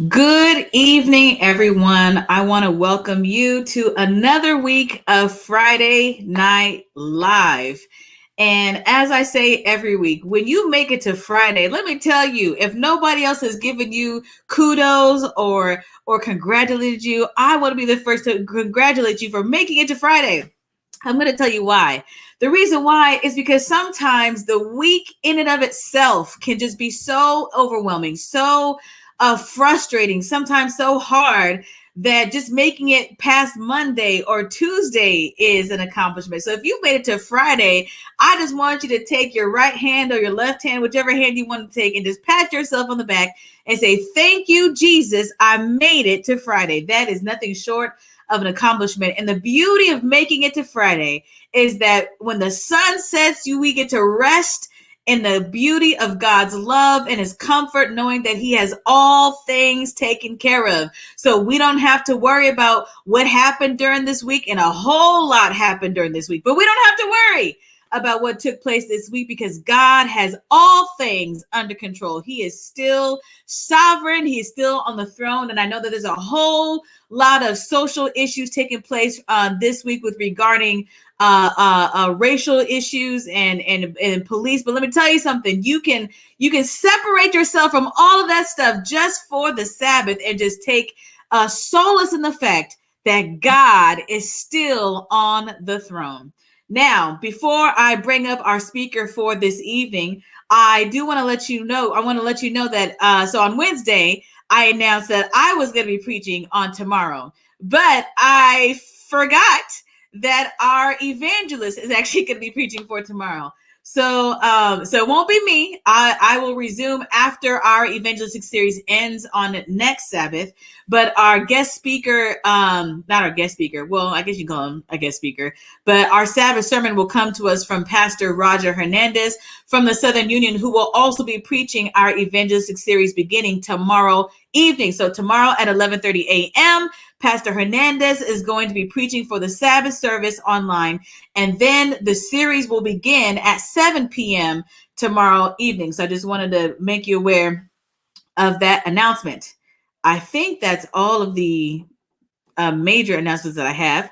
Good evening, everyone. I want to welcome you to another week of Friday Night Live. And as I say every week, when you make it to Friday, let me tell you, if nobody else has given you kudos or congratulated you, I want to be the first to congratulate you for making it to Friday. I'm going to tell you why. The reason why is because sometimes the week in and of itself can just be so overwhelming, so frustrating, sometimes so hard that just making it past Monday or Tuesday is an accomplishment. So if you made it to Friday, I just want you to take your right hand or your left hand, whichever hand you want to take, and just pat yourself on the back and say, "Thank you, Jesus. I made it to Friday." That is nothing short of an accomplishment. And the beauty of making it to Friday is that when the sun sets, we get to rest in the beauty of God's love and his comfort, knowing that he has all things taken care of. So we don't have to worry about what happened during this week, and a whole lot happened during this week, but we don't have to worry about what took place this week because God has all things under control. He is still sovereign. He is still on the throne. And I know that there's a whole lot of social issues taking place this week with regarding racial issues and police. But let me tell you something. You can separate yourself from all of that stuff just for the Sabbath and just take solace in the fact that God is still on the throne. Now, before I bring up our speaker for this evening, I want to let you know that so on Wednesday, I announced that I was going to be preaching on tomorrow, but I forgot that our evangelist is actually going to be preaching for tomorrow. So it won't be me. I will resume after our evangelistic series ends on next Sabbath. But our guest speaker, not our guest speaker, well, I guess you call him a guest speaker, but our Sabbath sermon will come to us from Pastor Roger Hernandez from the Southern Union, who will also be preaching our evangelistic series beginning tomorrow evening. So tomorrow at 11:30 a.m., Pastor Hernandez is going to be preaching for the Sabbath service online. And then the series will begin at 7 p.m. tomorrow evening. So I just wanted to make you aware of that announcement. I think that's all of the major announcements that I have.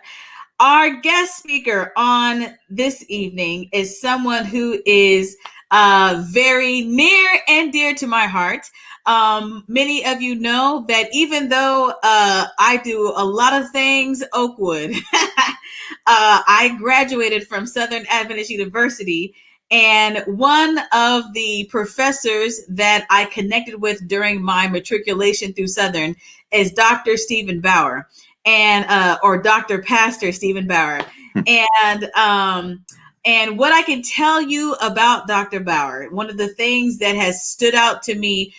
Our guest speaker on this evening is someone who is very near and dear to my heart. Many of you know that even though I do a lot of things Oakwood, I graduated from Southern Adventist University, and one of the professors that I connected with during my matriculation through Southern is Dr. Stephen Bauer, and or Dr. Pastor Stephen Bauer. And what I can tell you about Dr. Bauer, one of the things that has stood out to me,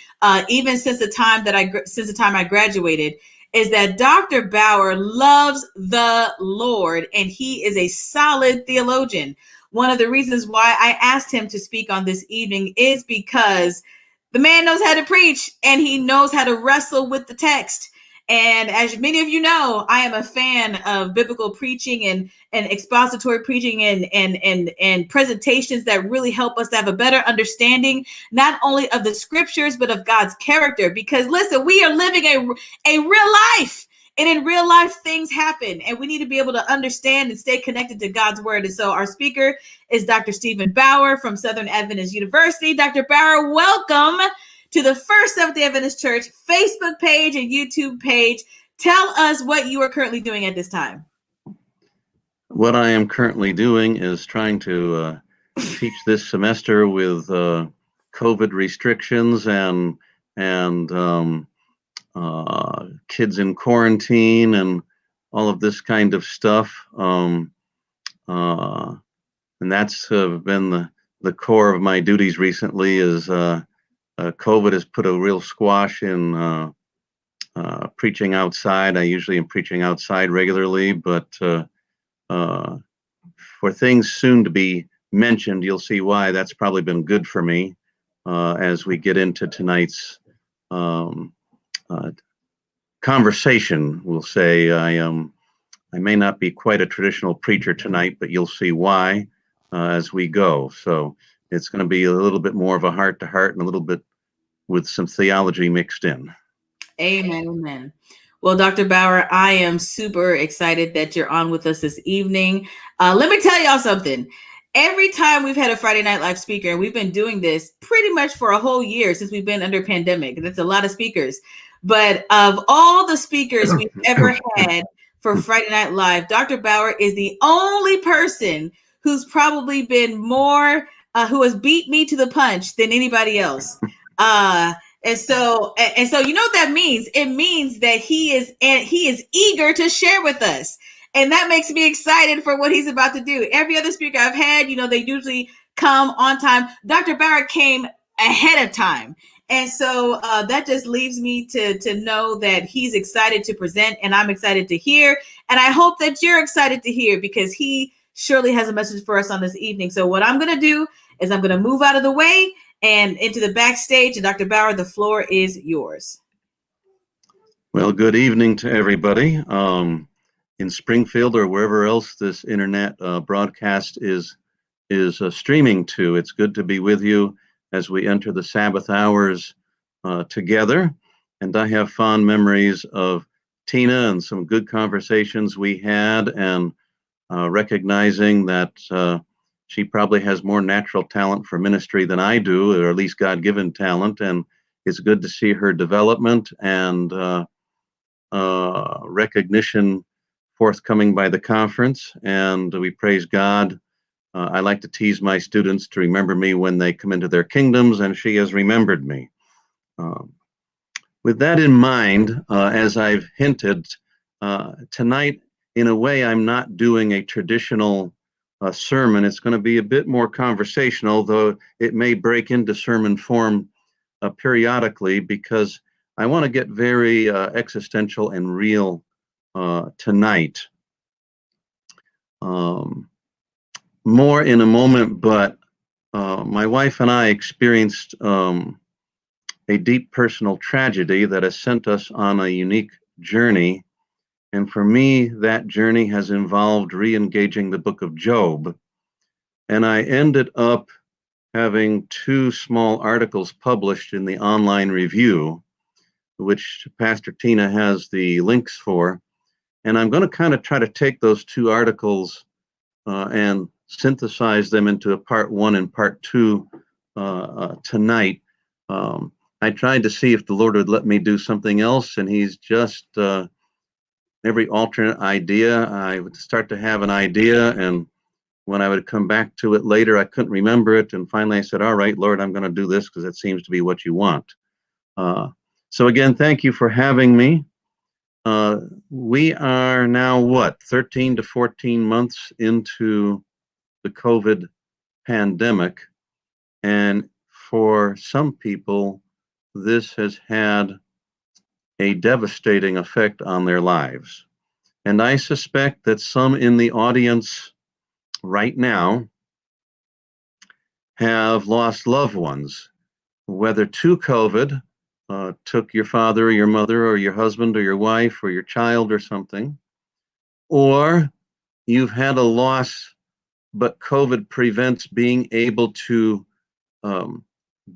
even since the time I graduated, is that Dr. Bauer loves the Lord, and he is a solid theologian. One of the reasons why I asked him to speak on this evening is because the man knows how to preach, and he knows how to wrestle with the text. And as many of you know, I am a fan of biblical preaching and expository preaching and presentations that really help us to have a better understanding, not only of the scriptures, but of God's character. Because listen, we are living a real life. And in real life, things happen, and we need to be able to understand and stay connected to God's word. And so our speaker is Dr. Stephen Bauer from Southern Adventist University. Dr. Bauer, welcome to the First Seventh-day Adventist Church Facebook page and YouTube page. Tell us what you are currently doing at this time. What I am currently doing is trying to teach this semester with COVID restrictions and kids in quarantine and all of this kind of stuff. And that's been the core of my duties recently is COVID has put a real squash in preaching outside. I usually am preaching outside regularly, but for things soon to be mentioned, you'll see why that's probably been good for me as we get into tonight's conversation. We'll say I may not be quite a traditional preacher tonight, but you'll see why as we go. So it's going to be a little bit more of a heart-to-heart and a little bit with some theology mixed in. Amen. Amen. Well, Dr. Bauer, I am super excited that you're on with us this evening. Let me tell y'all something. Every time we've had a Friday Night Live speaker, and we've been doing this pretty much for a whole year since we've been under pandemic. That's a lot of speakers. But of all the speakers we've ever had for Friday Night Live, Dr. Bauer is the only person who's probably been more, who has beat me to the punch than anybody else. And so you know what that means? It means that he is eager to share with us. And that makes me excited for what he's about to do. Every other speaker I've had, they usually come on time. Dr. Barrett came ahead of time. And so that just leaves me to know that he's excited to present, and I'm excited to hear. And I hope that you're excited to hear, because he surely has a message for us on this evening. So what I'm going to do is I'm going to move out of the way and into the backstage. And Dr. Bauer, the floor is yours. Well, good evening to everybody in Springfield or wherever else this internet broadcast is streaming to. It's good to be with you as we enter the Sabbath hours together. And I have fond memories of Tina and some good conversations we had, and recognizing that she probably has more natural talent for ministry than I do, or at least God-given talent. And it's good to see her development and recognition forthcoming by the conference. And we praise God. I like to tease my students to remember me when they come into their kingdoms, and she has remembered me. With that in mind, as I've hinted, tonight, in a way, I'm not doing a traditional sermon. It's going to be a bit more conversational, though it may break into sermon form periodically, because I want to get very existential and real tonight. More in a moment, but my wife and I experienced a deep personal tragedy that has sent us on a unique journey. And for me, that journey has involved re-engaging the book of Job. And I ended up having 2 small articles published in the online review, which Pastor Tina has the links for. And I'm going to kind of try to take those 2 articles and synthesize them into a part 1 and part 2 tonight. I tried to see if the Lord would let me do something else, and he's just every alternate idea. I would start to have an idea, and when I would come back to it later, I couldn't remember it. And finally I said, all right, Lord, I'm going to do this because it seems to be what you want. So again, thank you for having me. We are now, 13 to 14 months into the COVID pandemic. And for some people, this has had a devastating effect on their lives. And I suspect that some in the audience right now have lost loved ones, whether to COVID, took your father or your mother or your husband or your wife or your child or something, or you've had a loss, but COVID prevents being able to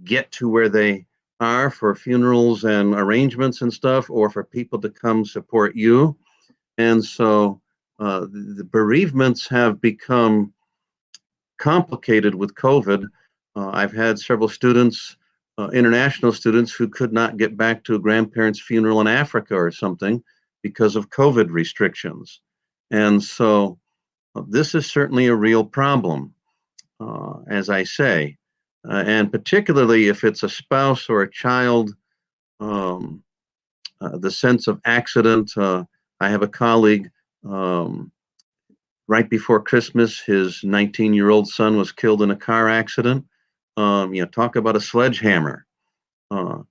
get to where they are for funerals and arrangements and stuff, or for people to come support you. And so the bereavements have become complicated with COVID. I've had several students, international students, who could not get back to a grandparent's funeral in Africa or something because of COVID restrictions. And so this is certainly a real problem, as I say. And particularly if it's a spouse or a child, the sense of accident. I have a colleague, right before Christmas, his 19-year-old son was killed in a car accident. Talk about a sledgehammer. And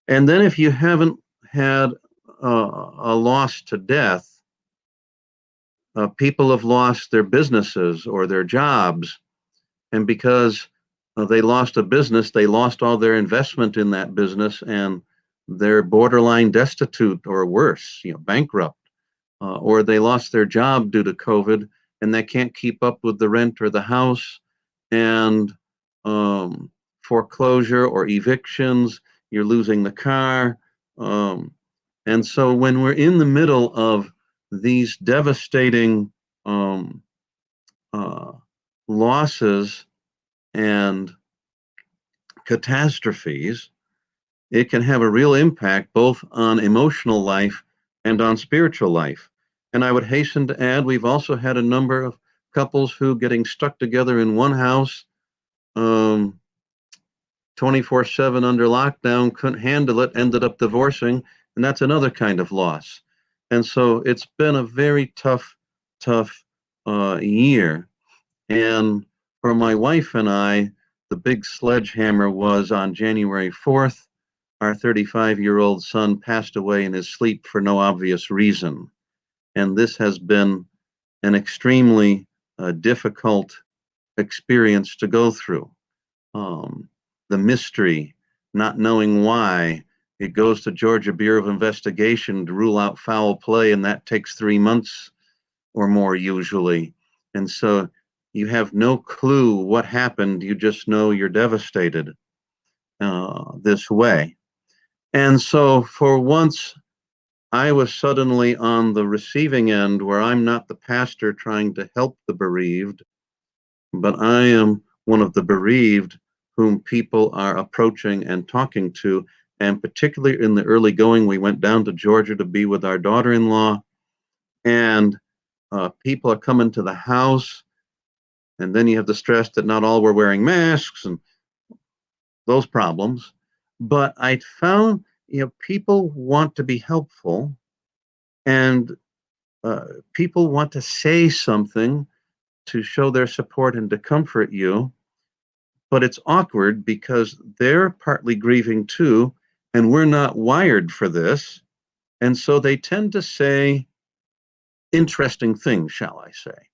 then if you haven't had a loss to death, people have lost their businesses or their jobs. And because they lost a business, they lost all their investment in that business, and they're borderline destitute or worse, bankrupt. Or they lost their job due to COVID and they can't keep up with the rent or the house, and foreclosure or evictions, you're losing the car, Um, and so when we're in the middle of these devastating um, uh, losses and catastrophes, it can have a real impact both on emotional life and on spiritual life. And I would hasten to add, we've also had a number of couples who, getting stuck together in one house, um, 24/7 under lockdown, couldn't handle it, ended up divorcing, and that's another kind of loss. And so it's been a very tough year. And for my wife and I, the big sledgehammer was on January 4th. Our 35-year-old son passed away in his sleep for no obvious reason. And this has been an extremely difficult experience to go through. Um, the mystery, not knowing why. It goes to Georgia Bureau of Investigation to rule out foul play, and that takes 3 months or more usually. And so you have no clue what happened. You just know you're devastated this way. And so for once, I was suddenly on the receiving end where I'm not the pastor trying to help the bereaved, but I am one of the bereaved whom people are approaching and talking to. And particularly in the early going, we went down to Georgia to be with our daughter in law, and people are coming to the house. And then you have the stress that not all were wearing masks and those problems. But I found, people want to be helpful, and people want to say something to show their support and to comfort you. But it's awkward because they're partly grieving too, and we're not wired for this. And so they tend to say interesting things, shall I say.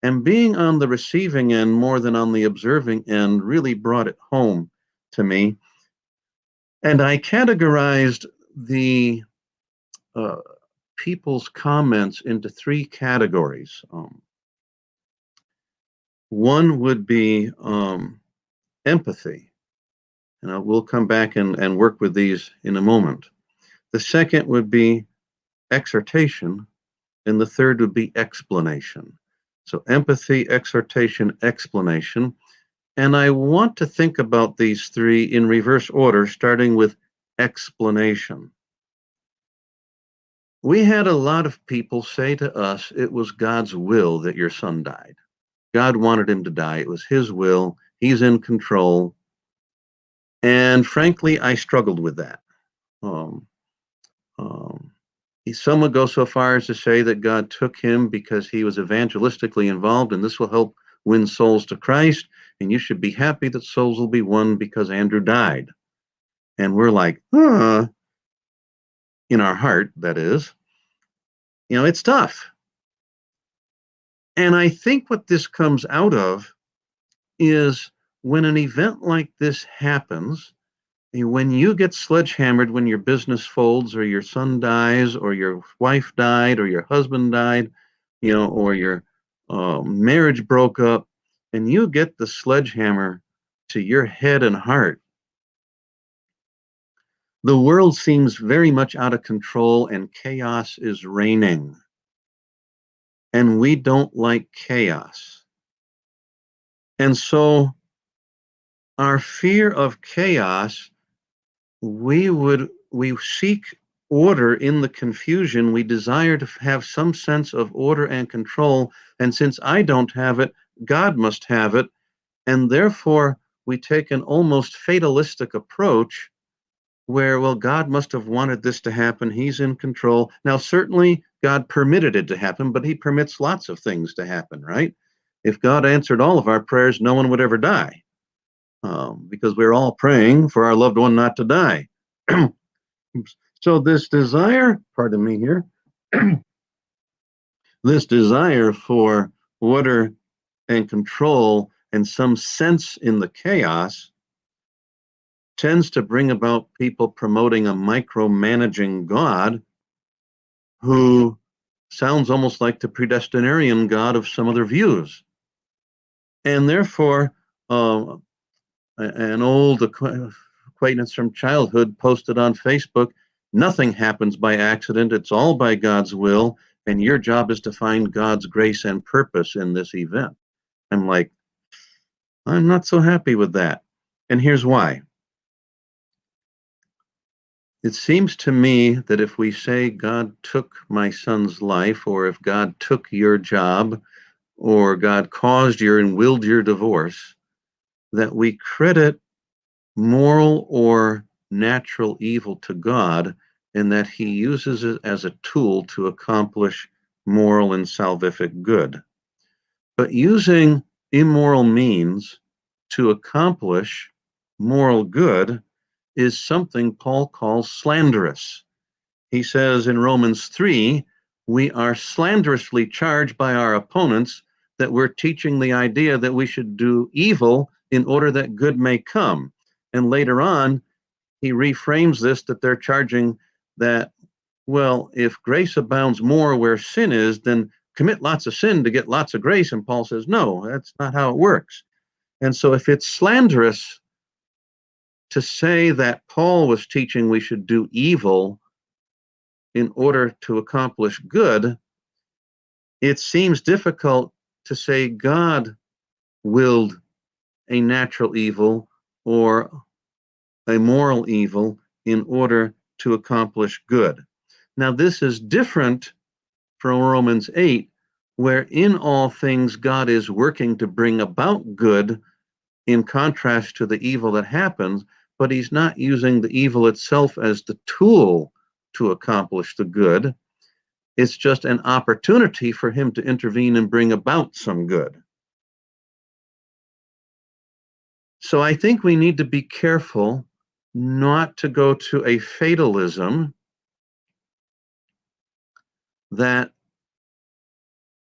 And being on the receiving end more than on the observing end really brought it home to me. And I categorized the uh, people's comments into three categories. One would be empathy. And we'll come back and work with these in a moment. The second would be exhortation, and the third would be explanation. So empathy, exhortation, explanation. And I want to think about these three in reverse order, starting with explanation. We had a lot of people say to us it was God's will that your son died. God wanted him to die. It was his will. He's in control. And frankly, I struggled with that. Um, um, some would go so far as to say that God took him because he was evangelistically involved, and this will help win souls to Christ. And you should be happy that souls will be won because Andrew died. And we're like, in our heart, that is. It's tough. And I think what this comes out of is when an event like this happens, when you get sledgehammered, when your business folds or your son dies or your wife died or your husband died, or your marriage broke up, and you get the sledgehammer to your head and heart, the world seems very much out of control and chaos is reigning. And we don't like chaos. And so our fear of chaos, we seek order in the confusion. We desire to have some sense of order and control. And since I don't have it, God must have it. And therefore, we take an almost fatalistic approach where, well, God must have wanted this to happen. He's in control. Now, certainly, God permitted it to happen, but he permits lots of things to happen, right? If God answered all of our prayers, no one would ever die, because we're all praying for our loved one not to die. So this desire, pardon me here, this desire for order and control and some sense in the chaos tends to bring about people promoting a micromanaging God who sounds almost like the predestinarian God of some other views. And therefore, an old acquaintance from childhood posted on Facebook, Nothing happens by accident. It's all by God's will. And your job is to find God's grace and purpose in this event. I'm like, I'm not so happy with that. And here's why. It seems to me that if we say God took my son's life, or if God took your job, or God caused your and willed your divorce, that we credit moral or natural evil to God, and that he uses it as a tool to accomplish moral and salvific good. But using immoral means to accomplish moral good is something Paul calls slanderous. He says in Romans 3, we are slanderously charged by our opponents that we're teaching the idea that we should do evil in order that good may come. And later on, he reframes this that they're charging that, well, if grace abounds more where sin is, then commit lots of sin to get lots of grace. And Paul says, no, that's not how it works. And so if it's slanderous to say that Paul was teaching we should do evil in order to accomplish good, it seems difficult to say God willed a natural evil or a moral evil in order to accomplish good. Now, this is different from Romans 8, where in all things God is working to bring about good in contrast to the evil that happens, but he's not using the evil itself as the tool to accomplish the good. It's just an opportunity for him to intervene and bring about some good. So I think we need to be careful not to go to a fatalism that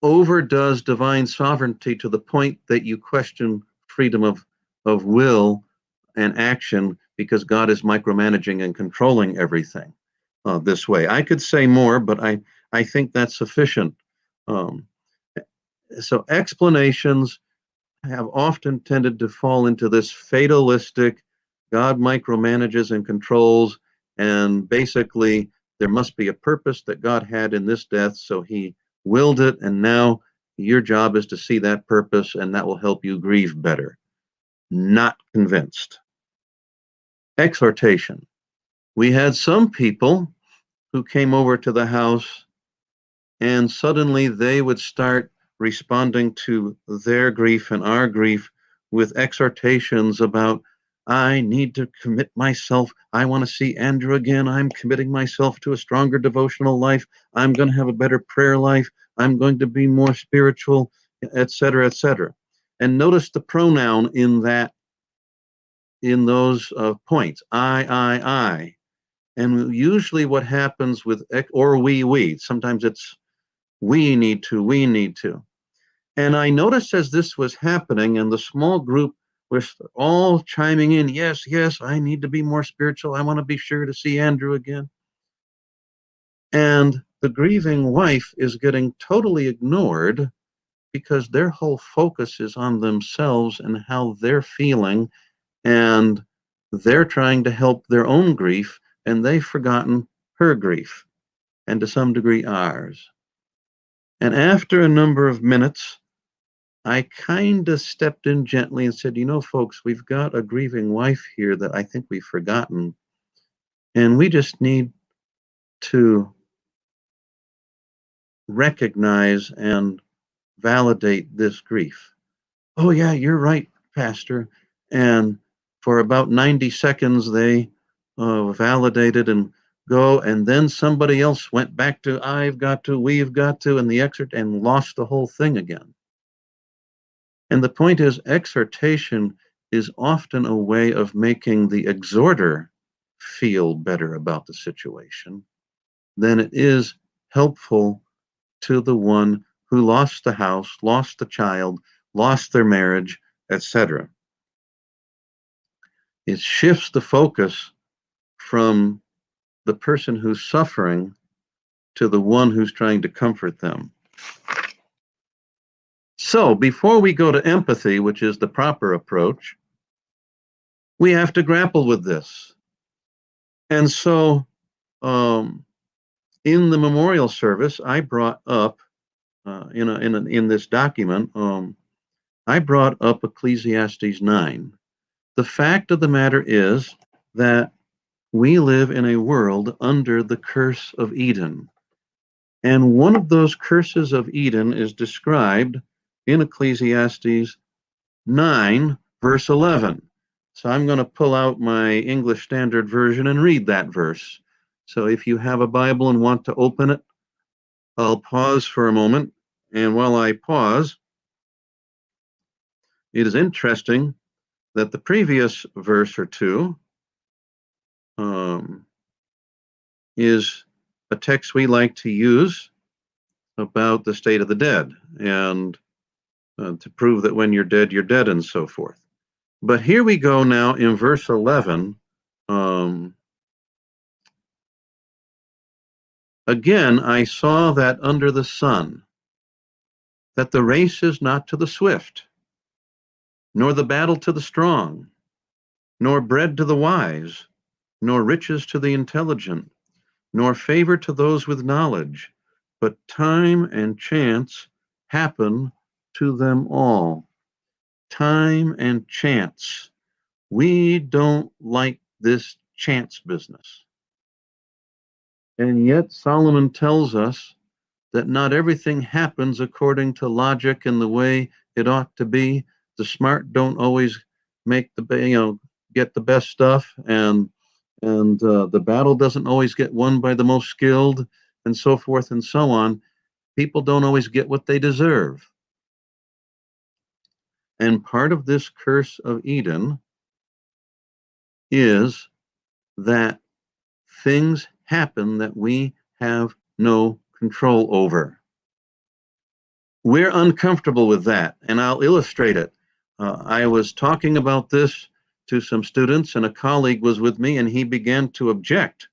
overdoes divine sovereignty to the point that you question freedom of will and action because God is micromanaging and controlling everything this way. I could say more, but I think that's sufficient. Um, so explanations have often tended to fall into this fatalistic, God micromanages and controls, and basically there must be a purpose that God had in this death, so he willed it, and now your job is to see that purpose, and that will help you grieve better. Not convinced. Exhortation. We had some people who came over to the house and suddenly they would start responding to their grief and our grief with exhortations about, I need to commit myself. I want to see Andrew again. I'm committing myself to a stronger devotional life. I'm going to have a better prayer life. I'm going to be more spiritual, etc., etc. And notice the pronoun in those points. I. And usually what happens with, or we. Sometimes it's we need to. And I noticed as this was happening, and the small group was all chiming in, yes, I need to be more spiritual. I want to be sure to see Andrew again. And the grieving wife is getting totally ignored because their whole focus is on themselves and how they're feeling, and they're trying to help their own grief, and they've forgotten her grief, and to some degree ours. And after a number of minutes, I kind of stepped in gently and said, folks, we've got a grieving wife here that I think we've forgotten. And we just need to recognize and validate this grief. Oh, yeah, you're right, Pastor. And for about 90 seconds, they validated and go. And then somebody else went back to, I've got to, we've got to, and the exhort, and lost the whole thing again. And the point is, exhortation is often a way of making the exhorter feel better about the situation than it is helpful to the one who lost the house, lost the child, lost their marriage, etc. It shifts the focus from the person who's suffering to the one who's trying to comfort them. So before we go to empathy, which is the proper approach, we have to grapple with this. And so um, in the memorial service, I brought up in this document, I brought up Ecclesiastes 9. The fact of the matter is that we live in a world under the curse of Eden. And one of those curses of Eden is described in Ecclesiastes 9, verse 11. So I'm going to pull out my English Standard Version and read that verse. So if you have a Bible and want to open it, I'll pause for a moment. And while I pause, it is interesting that the previous verse or two um, is a text we like to use about the state of the dead and to prove that when you're dead, and so forth. But here we go now in verse 11. Again, I saw that under the sun, that the race is not to the swift, nor the battle to the strong, nor bread to the wise, nor riches to the intelligent, nor favor to those with knowledge, but time and chance happen to them all. Time and chance. We don't like this chance business. And yet Solomon tells us that not everything happens according to logic and the way it ought to be. The smart don't always make get the best stuff, and the battle doesn't always get won by the most skilled, and so forth and so on. People don't always get what they deserve. And part of this curse of Eden is that things happen that we have no control over. We're uncomfortable with that, and I'll illustrate it. I was talking about this to some students, and a colleague was with me, and he began to object.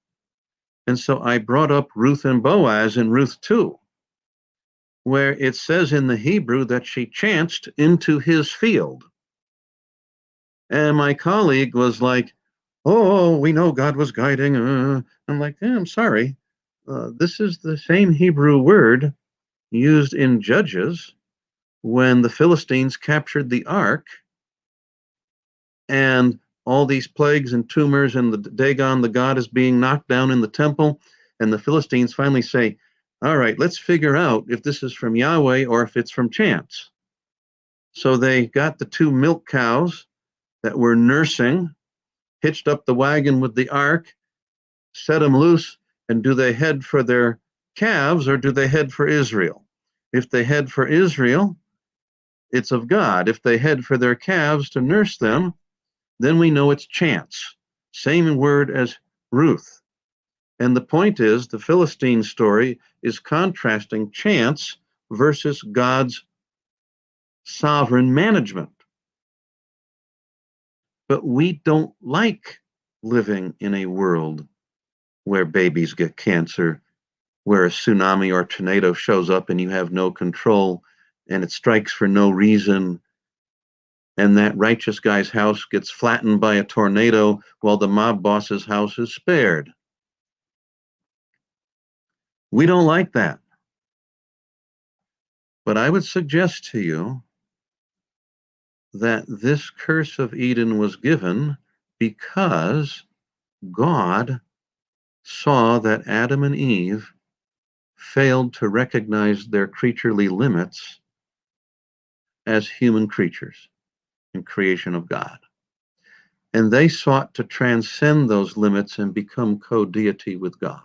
And so I brought up Ruth and Boaz in Ruth 2, where it says in the Hebrew that she chanced into his field. And my colleague was like, oh, we know God was guiding. I'm like, I'm sorry. This is the same Hebrew word used in Judges when the Philistines captured the ark and all these plagues and tumors and the Dagon, the god, is being knocked down in the temple. And the Philistines finally say, all right, let's figure out if this is from Yahweh or if it's from chance. So they got the two milk cows that were nursing, hitched up the wagon with the ark, set them loose, and do they head for their calves or do they head for Israel? If they head for Israel, it's of God. If they head for their calves to nurse them, then we know it's chance. Same word as Ruth. And the point is, the Philistine story is contrasting chance versus God's sovereign management. But we don't like living in a world where babies get cancer, where a tsunami or tornado shows up and you have no control and it strikes for no reason, and that righteous guy's house gets flattened by a tornado while the mob boss's house is spared. We don't like that. But I would suggest to you that this curse of Eden was given because God saw that Adam and Eve failed to recognize their creaturely limits as human creatures in creation of God. And they sought to transcend those limits and become co-deity with God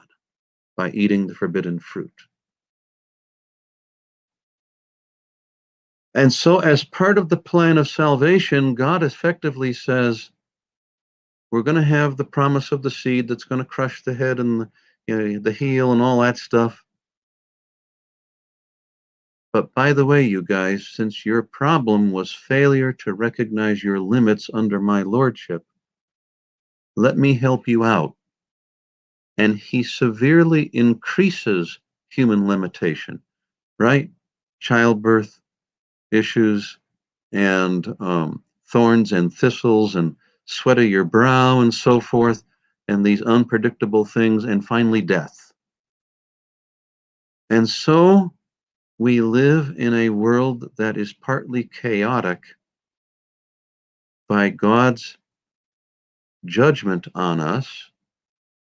by eating the forbidden fruit. And so, as part of the plan of salvation, God effectively says, we're going to have the promise of the seed that's going to crush the head and the heel and all that stuff. But by the way, you guys, since your problem was failure to recognize your limits under my lordship, let me help you out. And he severely increases human limitation, right? Childbirth issues and thorns and thistles and sweat of your brow and so forth. and these unpredictable things, and finally death. And so we live in a world that is partly chaotic by God's judgment on us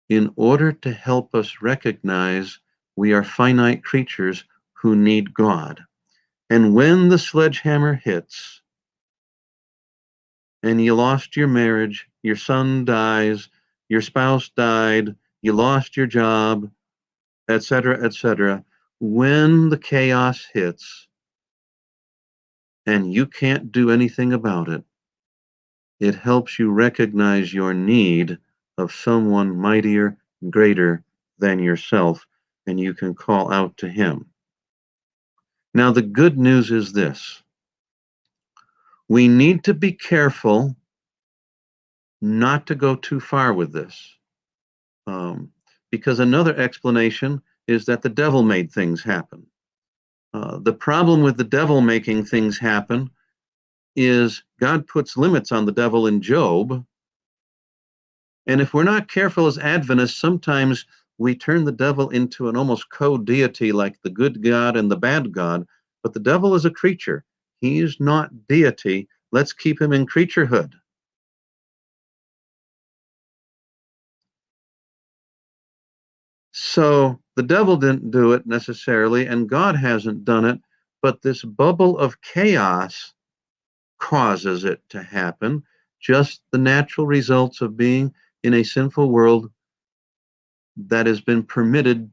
in order to help us recognize we are finite creatures who need God. And when the sledgehammer hits and you lost your marriage, your son dies, your spouse died, you lost your job, etc., etc., when the chaos hits and you can't do anything about it, it helps you recognize your need of someone mightier, greater than yourself, and you can call out to him. Now, the good news is this: we need to be careful not to go too far with this. Because another explanation is that the devil made things happen. The problem with the devil making things happen is God puts limits on the devil in Job. And if we're not careful as Adventists, sometimes we turn the devil into an almost co-deity like the good God and the bad God. But the devil is a creature. He's not deity. Let's keep him in creaturehood. So the devil didn't do it necessarily, and God hasn't done it, but this bubble of chaos causes it to happen, just the natural results of being in a sinful world that has been permitted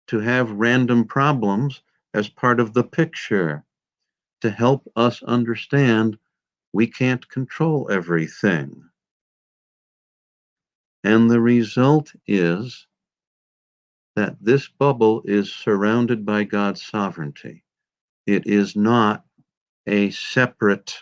to have random problems as part of the picture to help us understand we can't control everything. And the result is that this bubble is surrounded by God's sovereignty. It is not a separate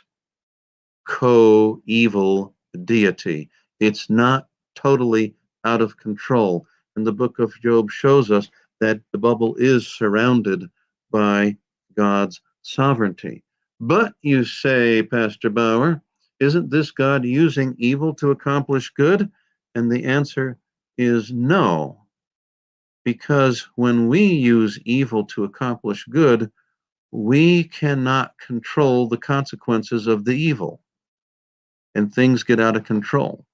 co-evil deity. It's not totally out of control. And the book of Job shows us that the bubble is surrounded by God's sovereignty. But you say, Pastor Bauer, isn't this God using evil to accomplish good? And the answer is no. Because when we use evil to accomplish good, we cannot control the consequences of the evil, and things get out of control.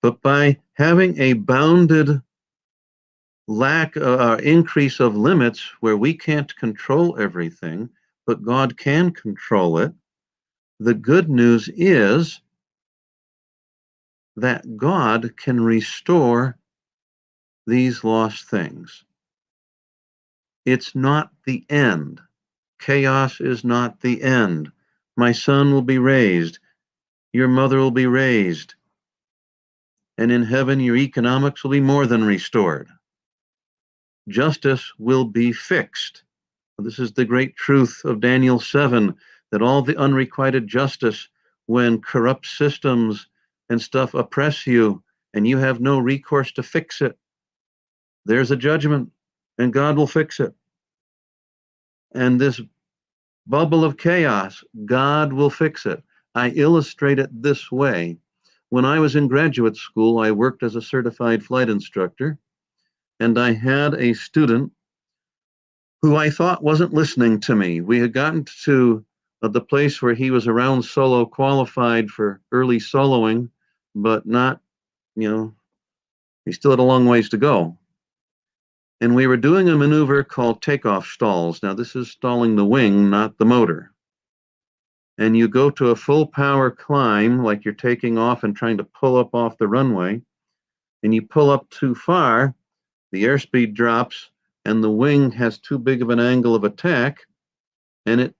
But by having a bounded increase of limits where we can't control everything, but God can control it, the good news is that God can restore these lost things. It's not the end. Chaos is not the end. My son will be raised. Your mother will be raised. And in heaven, your economics will be more than restored. Justice will be fixed. This is the great truth of Daniel 7, that all the unrequited justice, when corrupt systems and stuff oppress you and you have no recourse to fix it, there's a judgment and God will fix it. And this bubble of chaos, God will fix it. I illustrate it this way. When I was in graduate school, I worked as a certified flight instructor, and I had a student who I thought wasn't listening to me. We had gotten to the place where he was around solo qualified for early soloing, but not, he still had a long ways to go. And we were doing a maneuver called takeoff stalls. Now, this is stalling the wing, not the motor. And you go to a full power climb, like you're taking off and trying to pull up off the runway, and you pull up too far, the airspeed drops, and the wing has too big of an angle of attack, and it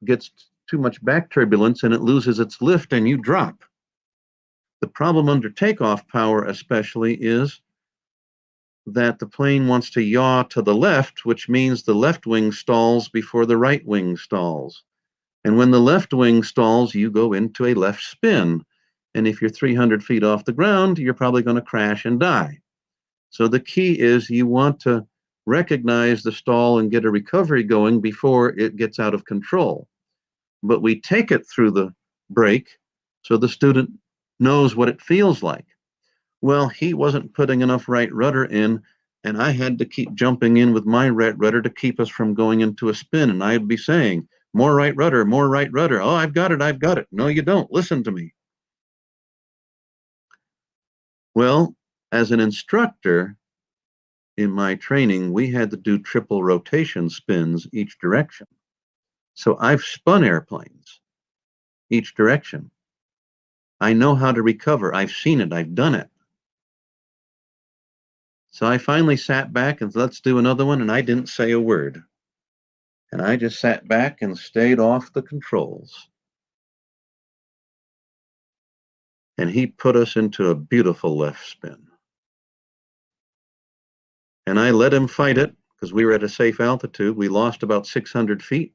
gets too much back turbulence, and it loses its lift, and you drop. The problem under takeoff power especially is that the plane wants to yaw to the left, which means the left wing stalls before the right wing stalls. And when the left wing stalls, you go into a left spin. And if you're 300 feet off the ground, you're probably going to crash and die. So the key is you want to recognize the stall and get a recovery going before it gets out of control. But we take it through the break so the student knows what it feels like. Well, he wasn't putting enough right rudder in, and I had to keep jumping in with my right rudder to keep us from going into a spin. And I'd be saying, more right rudder, more right rudder. Oh, I've got it, I've got it. No, you don't. Listen to me. Well, as an instructor in my training, we had to do triple rotation spins each direction. So I've spun airplanes each direction. I know how to recover. I've seen it. I've done it. So I finally sat back and let's do another one. And I didn't say a word. And I just sat back and stayed off the controls. And he put us into a beautiful left spin. And I let him fight it because we were at a safe altitude. We lost about 600 feet.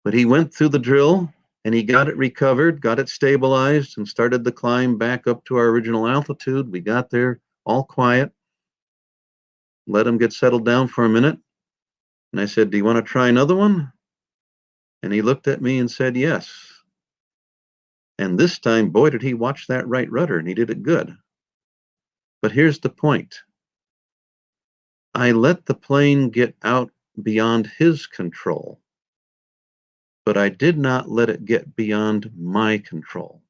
But he went through the drill and he got it recovered, got it stabilized, and started the climb back up to our original altitude. We got there all quiet, let him get settled down for a minute. And I said, "Do you want to try another one?" And he looked at me and said, "Yes." And this time, boy, did he watch that right rudder, and he did it good. But here's the point. I let the plane get out beyond his control, but I did not let it get beyond my control.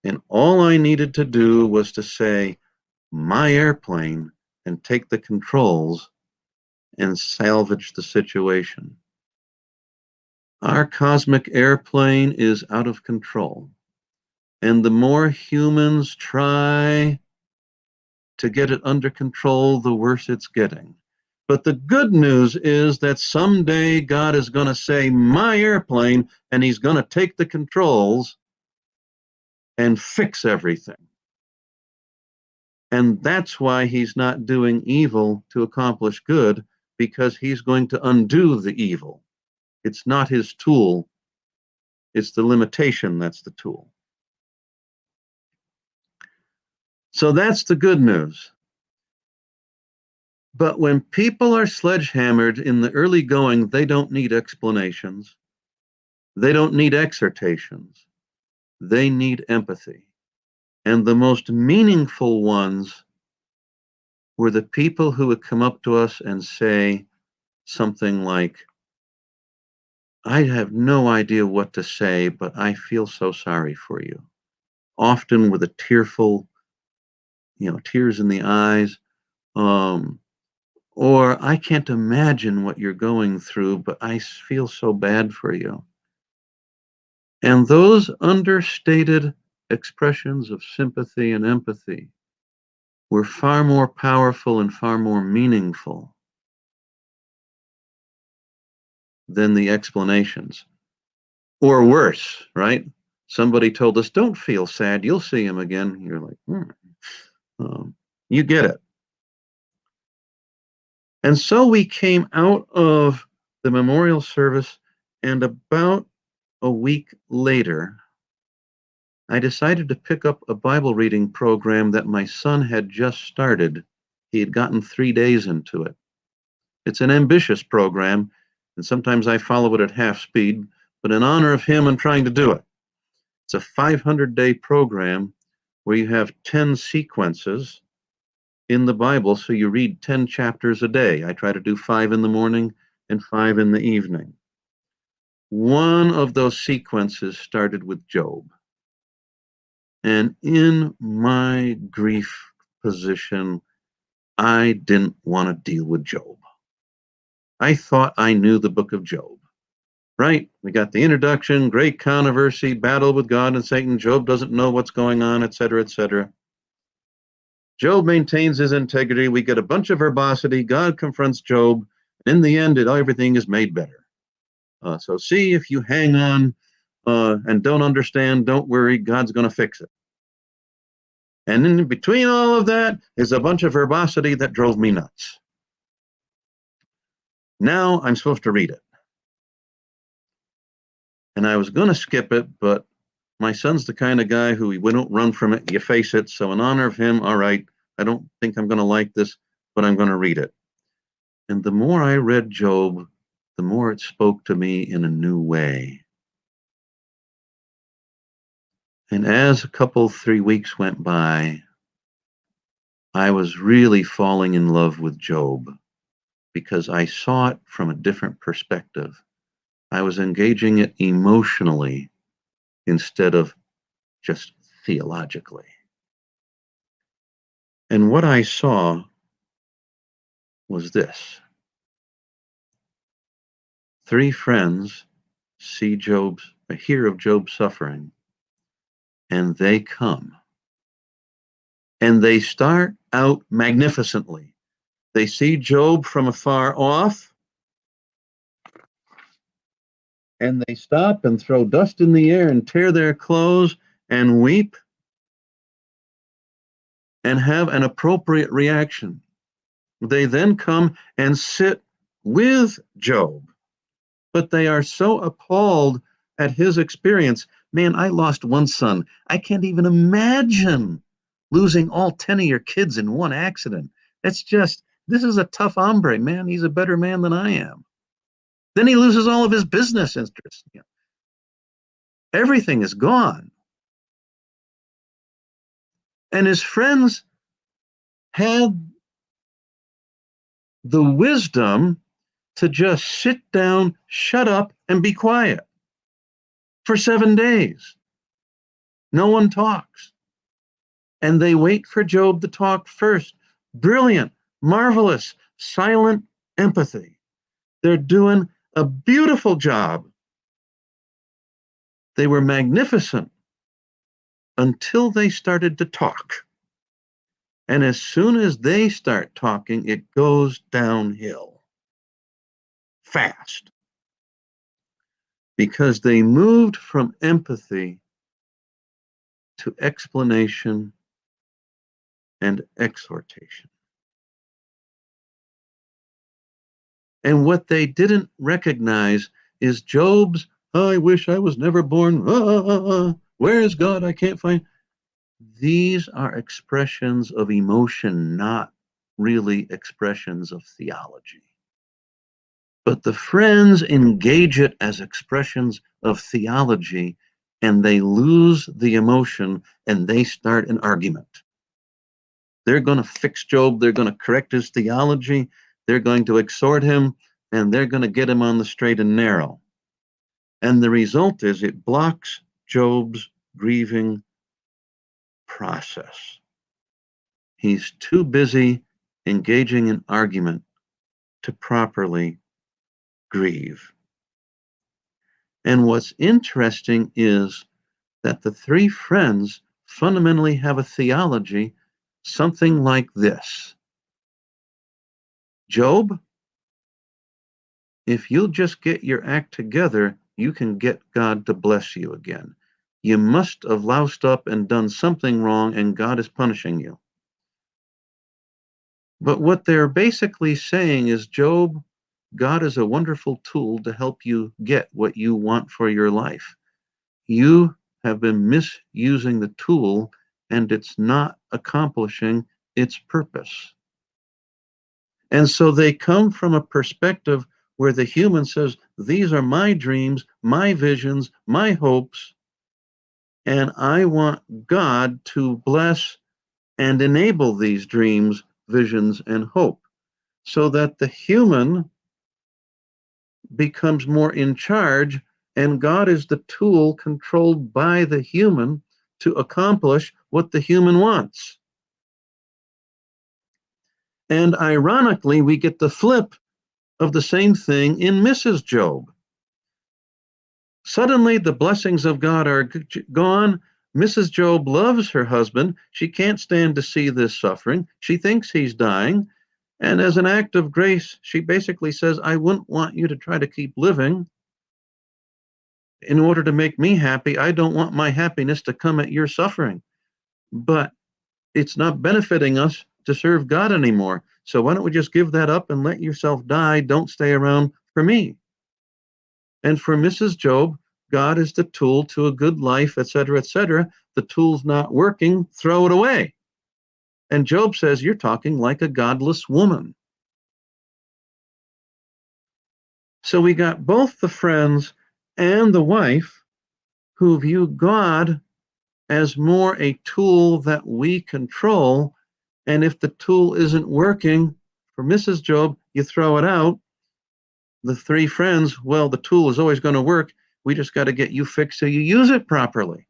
And all I needed to do was to say, my airplane, and take the controls and salvage the situation. Our cosmic airplane is out of control. And the more humans try to get it under control, the worse it's getting. But the good news is that someday God is going to say, my airplane, and he's going to take the controls and fix everything. And that's why he's not doing evil to accomplish good, because he's going to undo the evil. It's not his tool, it's the limitation that's the tool. So that's the good news. But when people are sledgehammered in the early going, they don't need explanations. They don't need exhortations. They need empathy. And the most meaningful ones were the people who would come up to us and say something like, I have no idea what to say, but I feel so sorry for you. Often with a tearful, tears in the eyes. Or I can't imagine what you're going through, but I feel so bad for you. And those understated expressions of sympathy and empathy were far more powerful and far more meaningful than the explanations. Or worse, right? Somebody told us, don't feel sad, you'll see him again. You're like, you get it. And so we came out of the memorial service, and about a week later, I decided to pick up a Bible reading program that my son had just started. He had gotten 3 days into it. It's an ambitious program, and sometimes I follow it at half speed, but in honor of him, I'm trying to do it. It's a 500-day program where you have 10 sequences in the Bible, so you read 10 chapters a day. I try to do 5 in the morning and 5 in the evening. One of those sequences started with Job. And in my grief position, I didn't want to deal with Job. I thought I knew the book of Job, right? We got the introduction, great controversy, battle with God and Satan. Job doesn't know what's going on, etc., etc. Job maintains his integrity. We get a bunch of verbosity. God confronts Job. And in the end, everything is made better. So see, if you hang on and don't understand, don't worry, God's going to fix it. And in between all of that is a bunch of verbosity that drove me nuts. Now I'm supposed to read it. And I was going to skip it, but my son's the kind of guy who we don't run from it, you face it. So in honor of him, all right, I don't think I'm going to like this, but I'm going to read it. And the more I read Job, the more it spoke to me in a new way. And as 3 weeks went by, I was really falling in love with Job because I saw it from a different perspective. I was engaging it emotionally instead of just theologically. And what I saw was this: three friends hear of Job's suffering, and they come. And they start out magnificently. They see Job from afar off, and they stop and throw dust in the air and tear their clothes and weep and have an appropriate reaction. They then come and sit with Job, but they are so appalled at his experience. Man, I lost one son. I can't even imagine losing all 10 of your kids in one accident. This is a tough hombre, man. He's a better man than I am. Then he loses all of his business interests. Everything is gone. And his friends had the wisdom to just sit down, shut up, and be quiet for 7 days. No one talks. And they wait for Job to talk first. Brilliant, marvelous, silent empathy. They're doing a beautiful job. They were magnificent until they started to talk. And as soon as they start talking, it goes downhill fast because they moved from empathy to explanation and exhortation. And what they didn't recognize is Job's, oh, I wish I was never born. Where is God? I can't find. These are expressions of emotion, not really expressions of theology. But the friends engage it as expressions of theology, and they lose the emotion and they start an argument. They're going to fix Job. They're going to correct his theology. They're going to exhort him, and they're going to get him on the straight and narrow. And the result is it blocks Job's grieving process. He's too busy engaging in argument to properly grieve. And what's interesting is that the three friends fundamentally have a theology, something like this: Job, if you'll just get your act together, you can get God to bless you again. You must have loused up and done something wrong, and God is punishing you. But what they're basically saying is, Job, God is a wonderful tool to help you get what you want for your life. You have been misusing the tool, and it's not accomplishing its purpose. And so they come from a perspective where the human says, these are my dreams, my visions, my hopes, and I want God to bless and enable these dreams, visions, and hope, so that the human becomes more in charge, and God is the tool controlled by the human to accomplish what the human wants. And ironically, we get the flip of the same thing in Mrs. Job. Suddenly, the blessings of God are gone. Mrs. Job loves her husband. She can't stand to see this suffering. She thinks he's dying. And as an act of grace, she basically says, I wouldn't want you to try to keep living in order to make me happy. I don't want my happiness to come at your suffering. But it's not benefiting us to serve God anymore. So why don't we just give that up and let yourself die? Don't stay around for me. And for Mrs. Job, God is the tool to a good life, etc., etc. The tool's not working, throw it away. And Job says, you're talking like a godless woman. So we got both the friends and the wife who view God as more a tool that we control, And if the tool isn't working for Mrs. Job, you throw it out. The three friends, well, the tool is always going to work. We just got to get you fixed so you use it properly.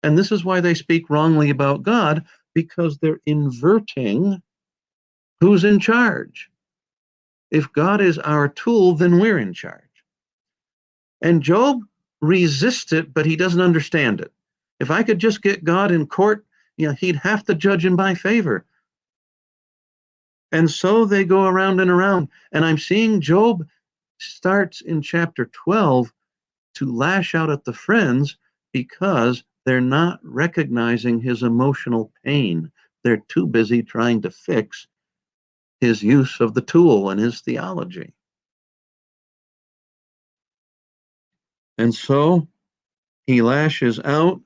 And this is why they speak wrongly about God, because they're inverting who's in charge. If God is our tool, then we're in charge. And Job resists it, but he doesn't understand it. If I could just get God in court, he'd have to judge in my favor. And so they go around and around. And I'm seeing Job starts in chapter 12 to lash out at the friends because they're not recognizing his emotional pain. They're too busy trying to fix his use of the tool and his theology. And so he lashes out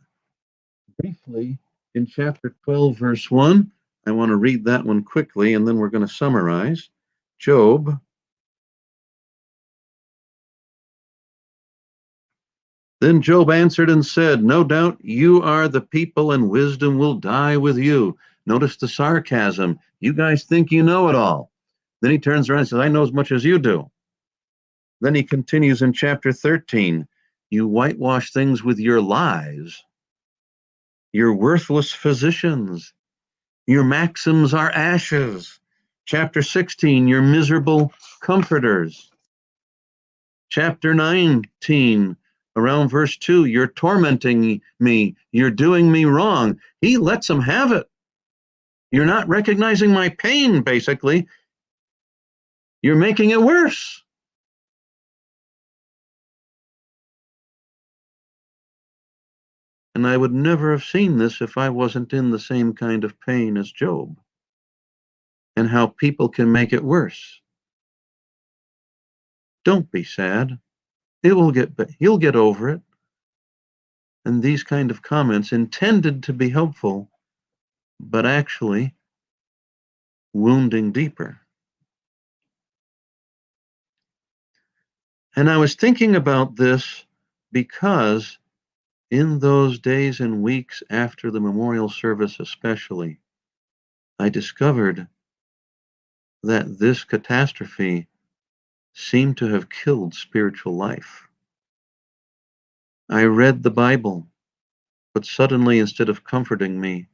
briefly in chapter 12, verse 1. I want to read that one quickly, and then we're going to summarize. Job. Then Job answered and said, no doubt you are the people, and wisdom will die with you. Notice the sarcasm. You guys think you know it all. Then he turns around and says, I know as much as you do. Then he continues in chapter 13. You whitewash things with your lies. Your worthless physicians. Your maxims are ashes. Chapter 16, your miserable comforters. Chapter 19, around verse 2, you're tormenting me. You're doing me wrong. He lets them have it. You're not recognizing my pain, basically. You're making it worse. And I would never have seen this if I wasn't in the same kind of pain as Job, and how people can make it worse. Don't be sad. You'll get over it. And these kind of comments intended to be helpful, but actually wounding deeper. And I was thinking about this because in those days and weeks after the memorial service, especially, I discovered that this catastrophe seemed to have killed spiritual life. I read the Bible, but suddenly, instead of comforting me,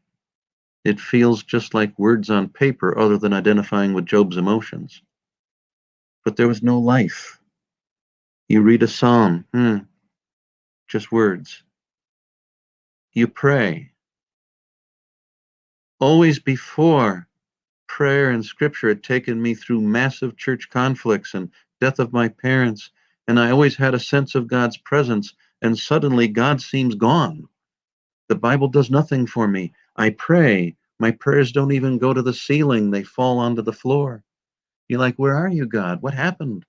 it feels just like words on paper other than identifying with Job's emotions. But there was no life. You read a psalm, just words. You pray. Always before, prayer and scripture had taken me through massive church conflicts and death of my parents, and I always had a sense of God's presence, and suddenly God seems gone. The Bible does nothing for me. I pray. My prayers don't even go to the ceiling. They fall onto the floor. You're like, where are you, God? What happened?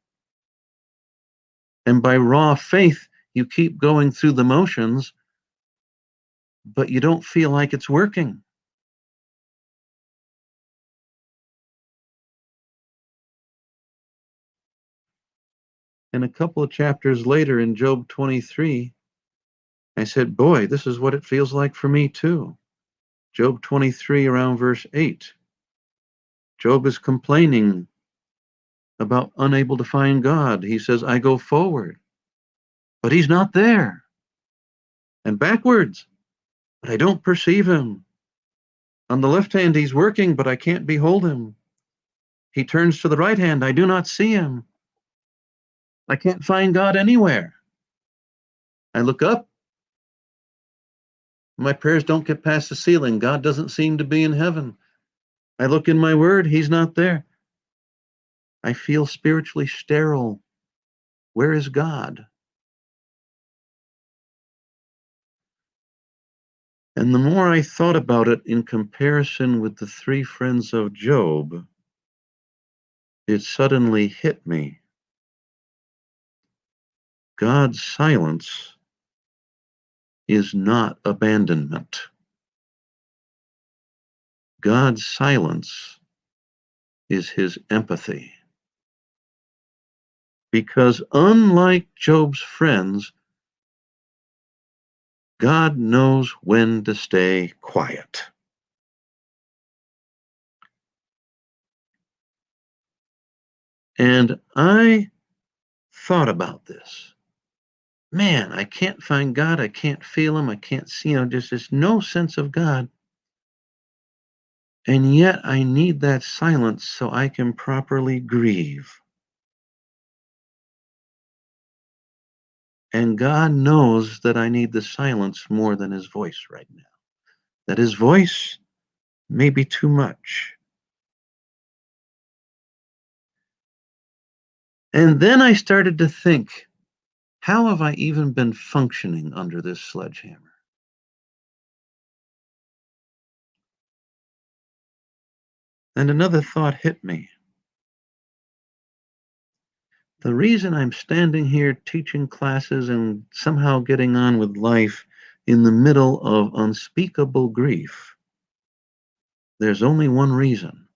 And by raw faith, you keep going through the motions, but you don't feel like it's working. And a couple of chapters later in Job 23, I said, boy, this is what it feels like for me too. Job 23, around verse 8. Job is complaining about unable to find God. He says, I go forward, but he's not there. And backwards, but I don't perceive him. On the left hand, he's working, but I can't behold him. He turns to the right hand. I do not see him. I can't find God anywhere. I look up. My prayers don't get past the ceiling. God doesn't seem to be in heaven. I look in my word. He's not there. I feel spiritually sterile. Where is God? And the more I thought about it in comparison with the three friends of Job, it suddenly hit me. God's silence is not abandonment. God's silence is his empathy. Because unlike Job's friends, God knows when to stay quiet. And I thought about this. Man, I can't find God. I can't feel him. I can't see him. Just no sense of God. And yet I need that silence so I can properly grieve. And God knows that I need the silence more than his voice right now. That his voice may be too much. And then I started to think, how have I even been functioning under this sledgehammer? And another thought hit me. The reason I'm standing here teaching classes and somehow getting on with life in the middle of unspeakable grief, there's only one reason.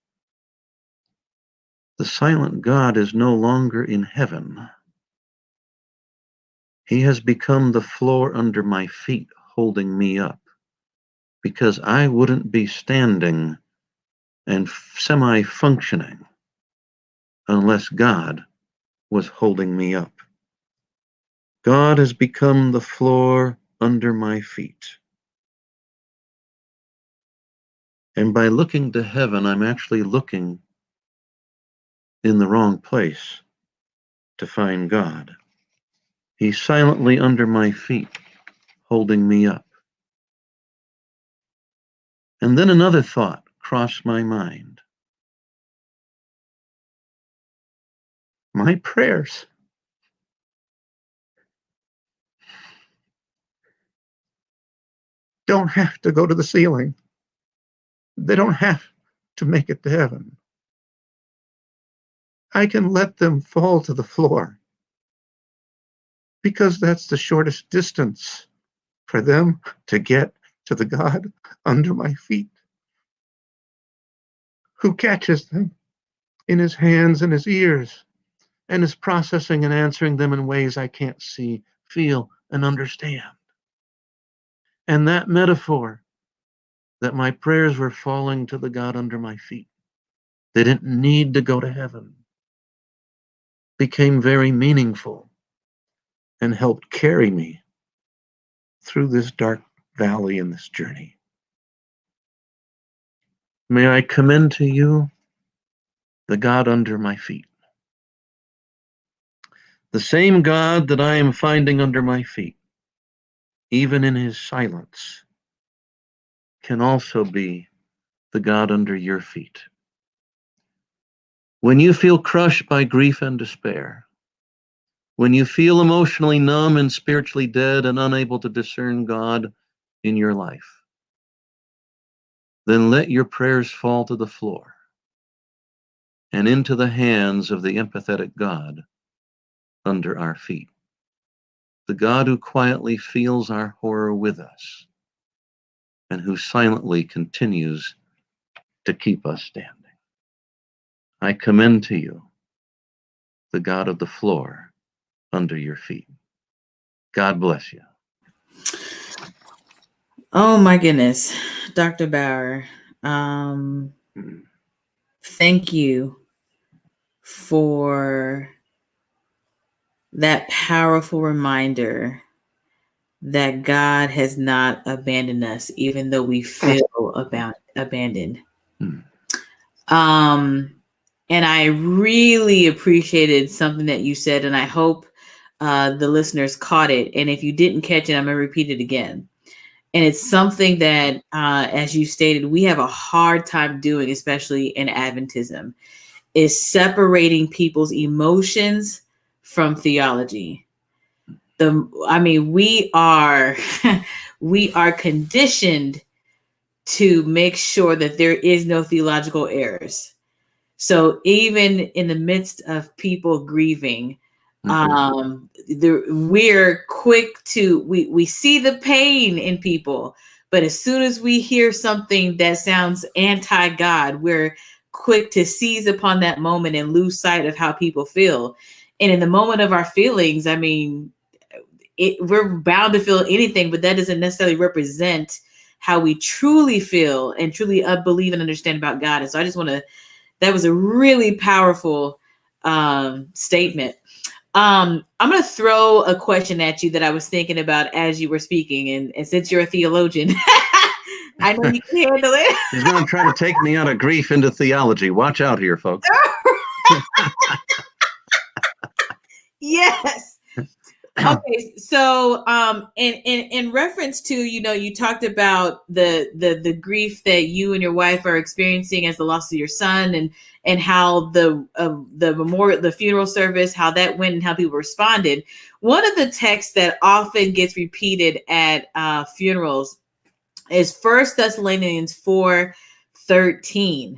The silent God is no longer in heaven. He has become the floor under my feet, holding me up, because I wouldn't be standing and semi-functioning unless God was holding me up. God has become the floor under my feet. And by looking to heaven, I'm actually looking in the wrong place to find God. He's silently under my feet, holding me up. And then another thought crossed my mind. My prayers don't have to go to the ceiling. They don't have to make it to heaven. I can let them fall to the floor because that's the shortest distance for them to get to the God under my feet, who catches them in his hands and his ears and is processing and answering them in ways I can't see, feel, and understand. And that metaphor, that my prayers were falling to the God under my feet, they didn't need to go to heaven, became very meaningful and helped carry me through this dark valley in this journey. May I commend to you the God under my feet. The same God that I am finding under my feet, even in his silence, can also be the God under your feet. When you feel crushed by grief and despair, when you feel emotionally numb and spiritually dead and unable to discern God in your life, then let your prayers fall to the floor and into the hands of the empathetic God under our feet, the God who quietly feels our horror with us and who silently continues to keep us standing. I commend to you the God of the floor under your feet. God bless you. Oh my goodness, Dr. Bauer. Thank you for that powerful reminder that God has not abandoned us, even though we feel abandoned. And I really appreciated something that you said, and I hope the listeners caught it. And if you didn't catch it, I'm going to repeat it again. And it's something that, as you stated, we have a hard time doing, especially in Adventism, is separating people's emotions from theology. We are we are conditioned to make sure that there is no theological errors. So even in the midst of people grieving, we're quick to we see the pain in people, but as soon as we hear something that sounds anti-God, we're quick to seize upon that moment and lose sight of how people feel. And in the moment of our feelings, we're bound to feel anything, but that doesn't necessarily represent how we truly feel and truly believe and understand about God. And so I just want to, that was a really powerful statement. I'm going to throw a question at you that I was thinking about as you were speaking. And since you're a theologian, I know you can handle it. He's going to try to take me out of grief into theology. Watch out here, folks. Yes. Okay, so in reference to, you talked about the grief that you and your wife are experiencing as the loss of your son, and how the funeral service, how that went and how people responded. One of the texts that often gets repeated at funerals is First Thessalonians 4:13,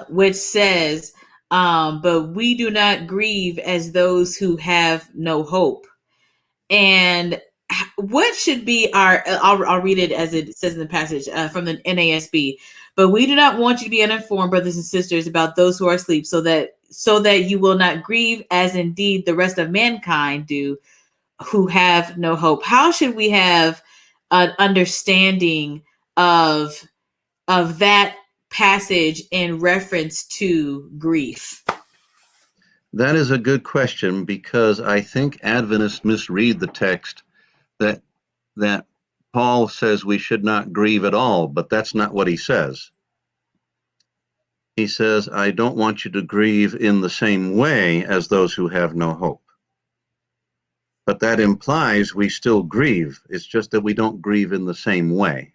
which says, but we do not grieve as those who have no hope. And what should be our, I'll read it as it says in the passage from the NASB. But we do not want you to be uninformed, brothers and sisters, about those who are asleep, so that you will not grieve as indeed the rest of mankind do, who have no hope. How should we have an understanding of that passage in reference to grief? That is a good question, because I think Adventists misread the text that Paul says we should not grieve at all, but that's not what he says. He says, I don't want you to grieve in the same way as those who have no hope. But that implies we still grieve. It's just that we don't grieve in the same way.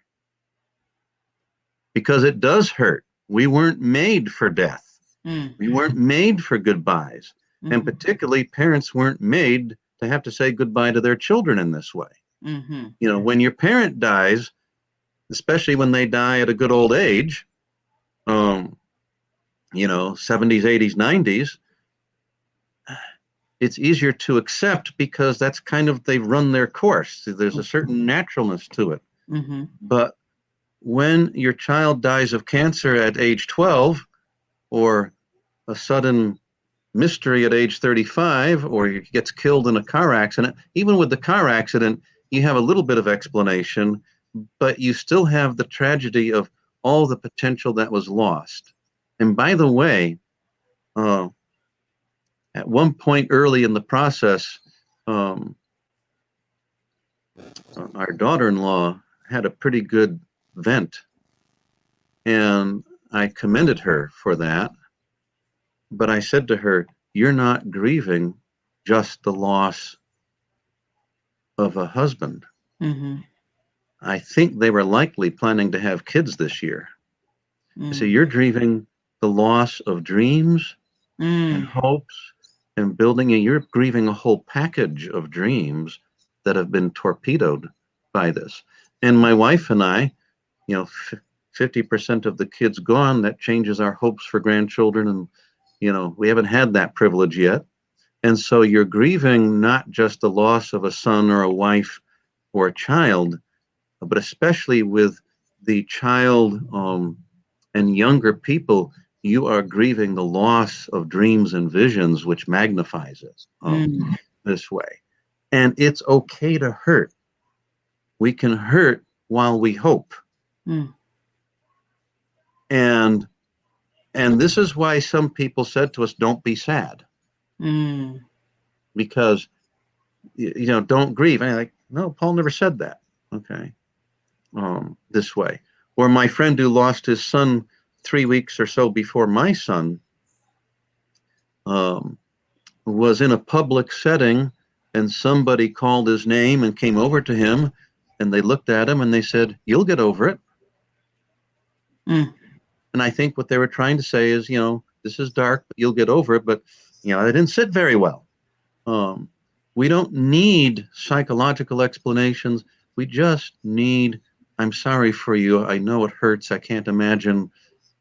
Because it does hurt. We weren't made for death. We weren't made for goodbyes. And particularly, parents weren't made to have to say goodbye to their children in this way. When your parent dies, especially when they die at a good old age, 70s, 80s, 90s, it's easier to accept because that's kind of, they've run their course. There's a certain naturalness to it. But when your child dies of cancer at age 12, or a sudden mystery at age 35, or he gets killed in a car accident, even with the car accident, you have a little bit of explanation, but you still have the tragedy of all the potential that was lost. And by the way, at one point early in the process, our daughter-in-law had a pretty good vent, and I commended her for that. But I said to her, you're not grieving just the loss of a husband. I think they were likely planning to have kids this year. So you're grieving the loss of dreams and hopes and building, and you're grieving a whole package of dreams that have been torpedoed by this. And my wife and I, 50% of the kids gone, that changes our hopes for grandchildren. And, we haven't had that privilege yet. And so you're grieving not just the loss of a son or a wife or a child, but especially with the child and younger people, you are grieving the loss of dreams and visions, which magnifies it this way. And it's okay to hurt. We can hurt while we hope. And this is why some people said to us, don't be sad. Because, don't grieve. And I'm like, no, Paul never said that. Okay. This way. Or my friend who lost his son 3 weeks or so before my son was in a public setting, and somebody called his name and came over to him, and they looked at him and they said, you'll get over it. And I think what they were trying to say is, this is dark, but you'll get over it. But, it didn't sit very well. We don't need psychological explanations. We just need, I'm sorry for you. I know it hurts. I can't imagine.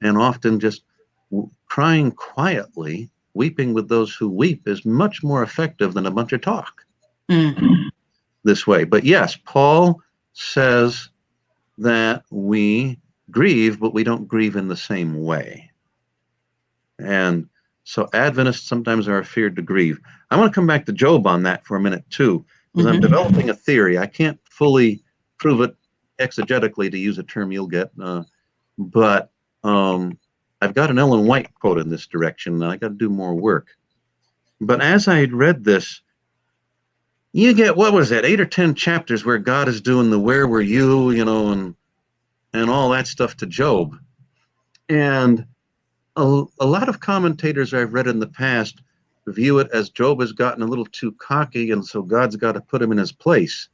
And often just crying quietly, weeping with those who weep, is much more effective than a bunch of talk this way. But yes, Paul says that we grieve, but we don't grieve in the same way. And so Adventists sometimes are afeared to grieve. I want to come back to Job on that for a minute too, because I'm developing a theory. I can't fully prove it exegetically, to use a term you'll get, but I I've got an Ellen White quote in this direction, and I got to do more work. But as I had read this, you get, what was that, 8 or 10 chapters where God is doing the where were you, and all that stuff to Job. And a lot of commentators I've read in the past view it as Job has gotten a little too cocky, and so God's got to put him in his place.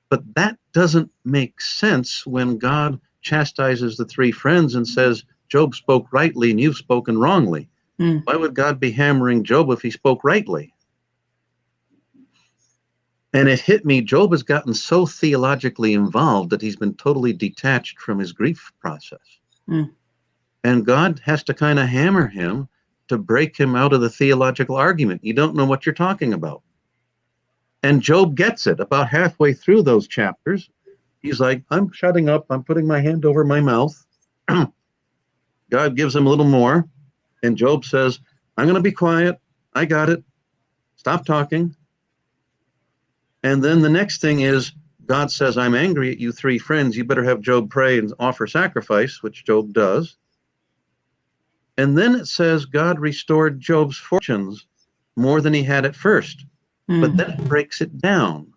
But that doesn't make sense when God chastises the three friends and says, Job spoke rightly and you've spoken wrongly. Why would God be hammering Job if he spoke rightly? And it hit me, Job has gotten so theologically involved that he's been totally detached from his grief process. And God has to kind of hammer him to break him out of the theological argument. You don't know what you're talking about. And Job gets it about halfway through those chapters. He's like, I'm shutting up. I'm putting my hand over my mouth. God gives him a little more. And Job says, I'm going to be quiet. I got it. Stop talking. And then the next thing is, God says, I'm angry at you three friends. You better have Job pray and offer sacrifice, which Job does. And then it says God restored Job's fortunes more than he had at first. But then it breaks it down.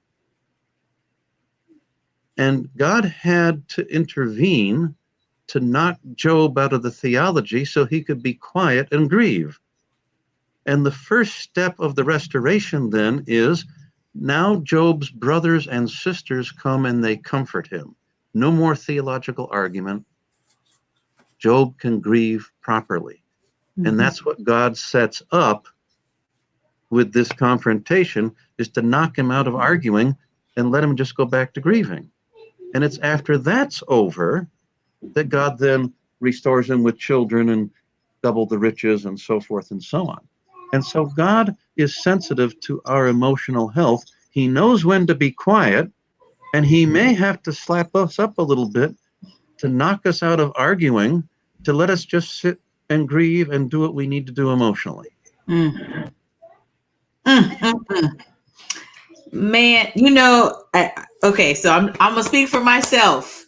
And God had to intervene to knock Job out of the theology so he could be quiet and grieve. And the first step of the restoration then is now Job's brothers and sisters come and they comfort him. No more theological argument. Job can grieve properly. And that's what God sets up with this confrontation, is to knock him out of arguing and let him just go back to grieving. And it's after that's over that God then restores him with children and double the riches and so forth and so on. And so God is sensitive to our emotional health. He knows when to be quiet, and he may have to slap us up a little bit to knock us out of arguing, to let us just sit and grieve and do what we need to do emotionally. Man, okay, so I'm gonna speak for myself.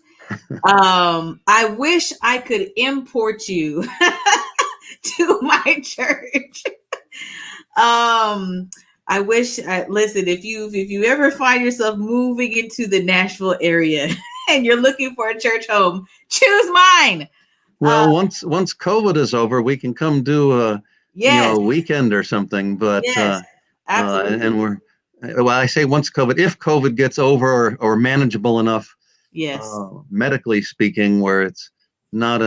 I wish I could import you to my church. I wish. Listen, if you ever find yourself moving into the Nashville area and you're looking for a church home, choose mine. Well, once COVID is over, we can come do a weekend or something. But yes, absolutely. And I say once COVID, if COVID gets over or manageable enough, yes, medically speaking, where it's not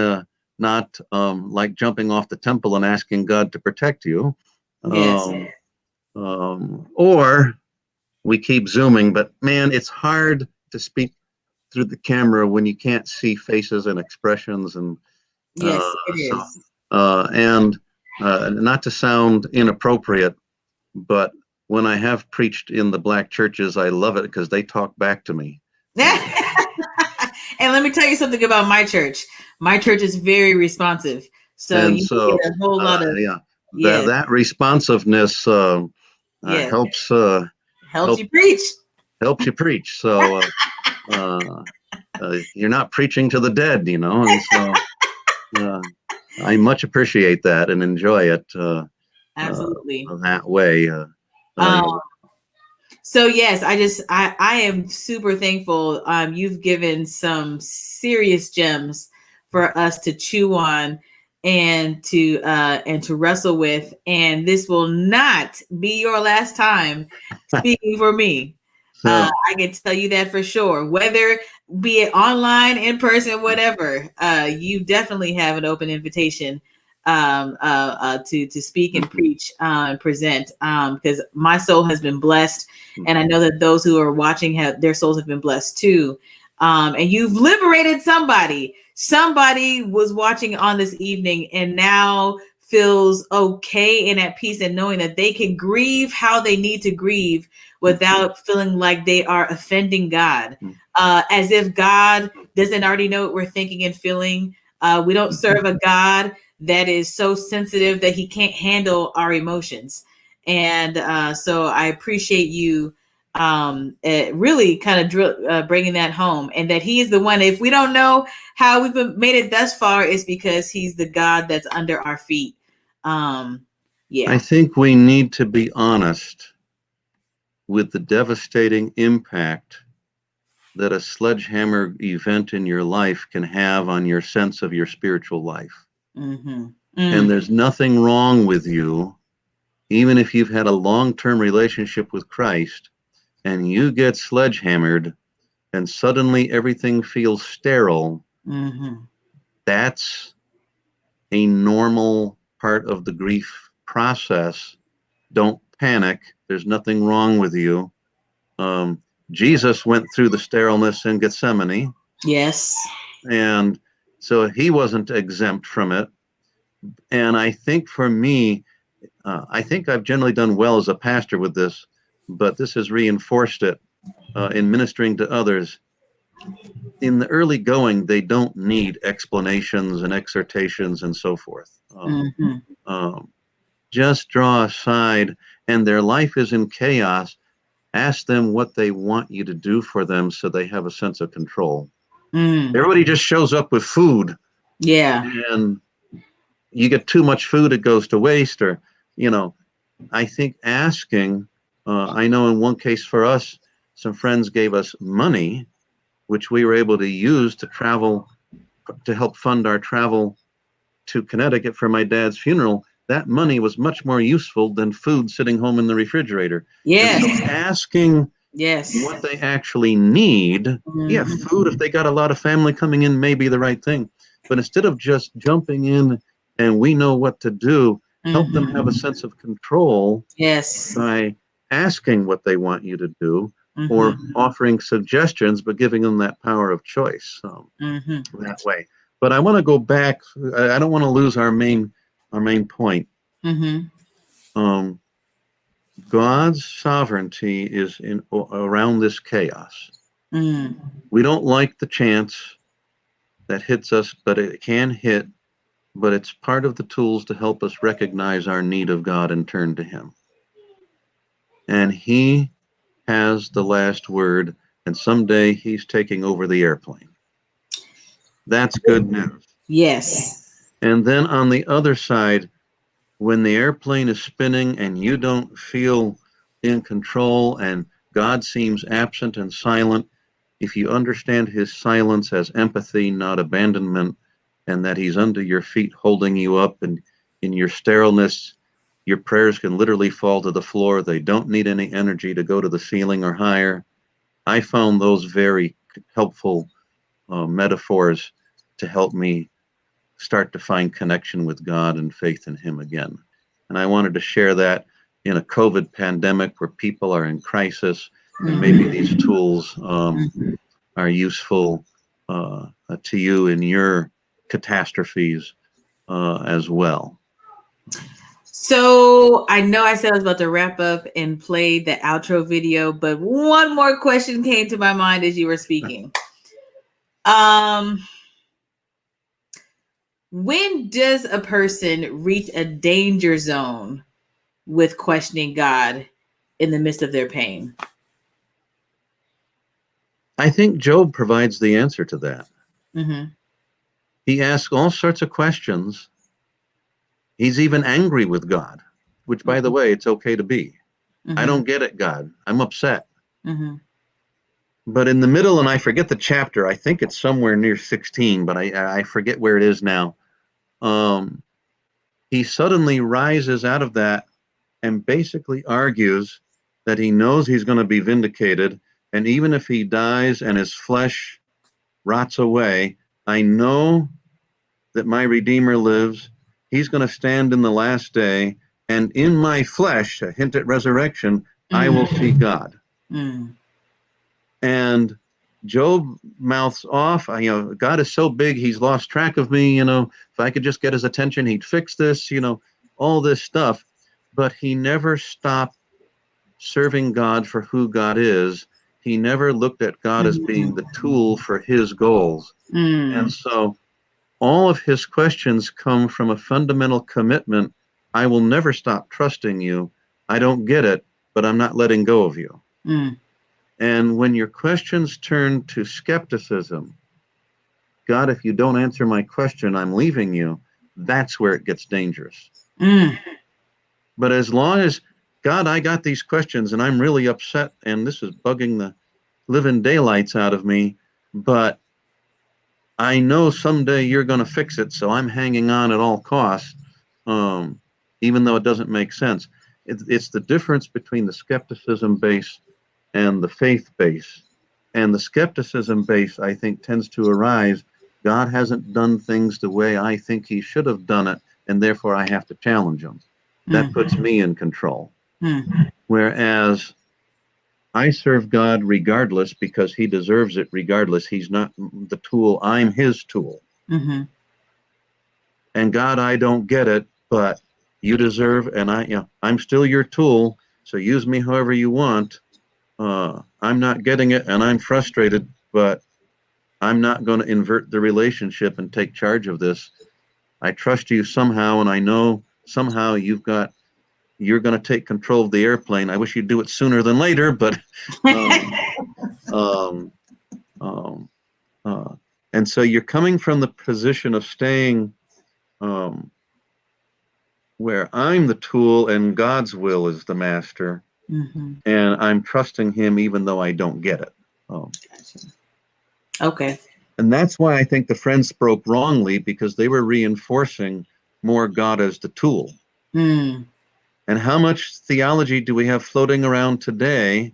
like jumping off the temple and asking God to protect you. Yes. Or we keep Zooming, but man, it's hard to speak through the camera when you can't see faces and expressions. And yes, it is. And not to sound inappropriate, but when I have preached in the Black churches, I love it because they talk back to me. And let me tell you something about my church. My church is very responsive. So you get a whole lot of that responsiveness helps you preach. Helps you preach. So you're not preaching to the dead, and so I much appreciate that and enjoy it. Absolutely. That way. So yes, I am super thankful. You've given some serious gems for us to chew on and to wrestle with, and this will not be your last time speaking for me. I can tell you that for sure. Whether be it online, in person, whatever, you definitely have an open invitation to speak and preach and present, because my soul has been blessed, and I know that those who are watching their souls have been blessed too. And you've liberated somebody. Somebody was watching on this evening and now feels okay and at peace and knowing that they can grieve how they need to grieve without feeling like they are offending God, as if God doesn't already know what we're thinking and feeling. We don't serve a God that is so sensitive that he can't handle our emotions. And so I appreciate you It really kind of bringing that home, and that he is the one. If we don't know how we've made it thus far, it's because he's the God that's under our feet. I Yeah. think we need to be honest with the devastating impact that a sledgehammer event in your life can have on your sense of your spiritual life. Mm-hmm. And there's nothing wrong with you, even if you've had a long-term relationship with Christ and you get sledgehammered and suddenly everything feels sterile. Mm-hmm. That's a normal part of the grief process. Don't panic. There's nothing wrong with you. Jesus went through the sterileness in Gethsemane, Yes. and so he wasn't exempt from it. And I think for me, I think I've generally done well as a pastor with this, but this has reinforced it in ministering to others. In the early going, they don't need explanations and exhortations and so forth. Mm-hmm. Just draw aside, and their life is in chaos. Ask them what they want you to do for them so they have a sense of control. Everybody just shows up with food. Yeah. And you get too much food, it goes to waste. Or, I think asking, I know in one case for us, some friends gave us money, which we were able to use to travel, to help fund our travel to Connecticut for my dad's funeral. That money was much more useful than food sitting home in the refrigerator. Yes. And so asking what they actually need, yeah, food, if they got a lot of family coming in, may be the right thing. But instead of just jumping in and we know what to do, help them have a sense of control. Yes. By asking what they want you to do, or offering suggestions, but giving them that power of choice that way. But I want to go back. I don't want to lose our main point. God's sovereignty is in around this chaos. We don't like the chance that hits us, but it can hit. But it's part of the tools to help us recognize our need of God and turn to Him. And He has the last word, and someday He's taking over the airplane. That's good news. Yes. And then on the other side, when the airplane is spinning and you don't feel in control and God seems absent and silent, if you understand His silence as empathy, not abandonment, and that He's under your feet holding you up, and in your sterileness, your prayers can literally fall to the floor. They don't need any energy to go to the ceiling or higher. I found those very helpful metaphors to help me start to find connection with God and faith in Him again. And I wanted to share that in a COVID pandemic where people are in crisis, and maybe these tools are useful to you in your catastrophes as well. So I know I said I was about to wrap up and play the outro video, but one more question came to my mind as you were speaking. When does a person reach a danger zone with questioning God in the midst of their pain? I think Job provides the answer to that. He asks all sorts of questions. He's even angry with God, which, by the way, it's okay to be. I don't get it, God. I'm upset. But in the middle, and I forget the chapter, I think it's somewhere near 16, but I forget where it is now. He suddenly rises out of that and basically argues that he knows he's going to be vindicated. And even if he dies and his flesh rots away, I know that my Redeemer lives. He's going to stand in the last day. And in my flesh, a hint at resurrection, I will see God. And Job mouths off, God is so big, He's lost track of me. If I could just get His attention, He'd fix this, all this stuff. But he never stopped serving God for who God is. He never looked at God as being the tool for His goals. And so all of his questions come from a fundamental commitment. I will never stop trusting you. I don't get it, but I'm not letting go of you. And when your questions turn to skepticism, God, if you don't answer my question, I'm leaving you, that's where it gets dangerous. Mm. But as long as, God, I got these questions and I'm really upset and this is bugging the living daylights out of me, but I know someday you're going to fix it, so I'm hanging on at all costs, even though it doesn't make sense. It's the difference between the skepticism base and the faith base. And the skepticism base, I think, tends to arise. God hasn't done things the way I think he should have done it, and therefore I have to challenge him. That puts me in control. Whereas I serve God regardless because he deserves it regardless. He's not the tool, I'm his tool. Mm-hmm. And God, I don't get it, but you deserve, and I'm still your tool, so use me however you want. I'm not getting it and I'm frustrated, but I'm not going to invert the relationship and take charge of this. I trust you somehow, and I know somehow you're going to take control of the airplane. I wish you'd do it sooner than later, but um, um, uh, and so you're coming from the position of staying um, where I'm the tool and God's will is the master, and I'm trusting him even though I don't get it. Gotcha. Okay. And that's why I think the friends spoke wrongly, because they were reinforcing more God as the tool. Mm. And how much theology do we have floating around today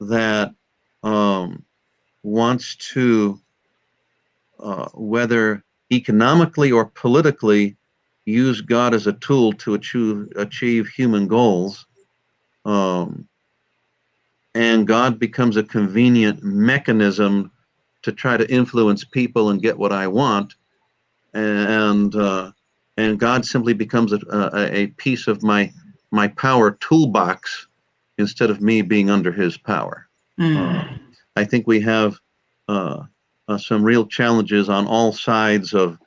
that wants to, whether economically or politically, use God as a tool to achieve human goals? And God becomes a convenient mechanism to try to influence people and get what I want, and God simply becomes a piece of my power toolbox instead of me being under his power. I think we have some real challenges on all sides of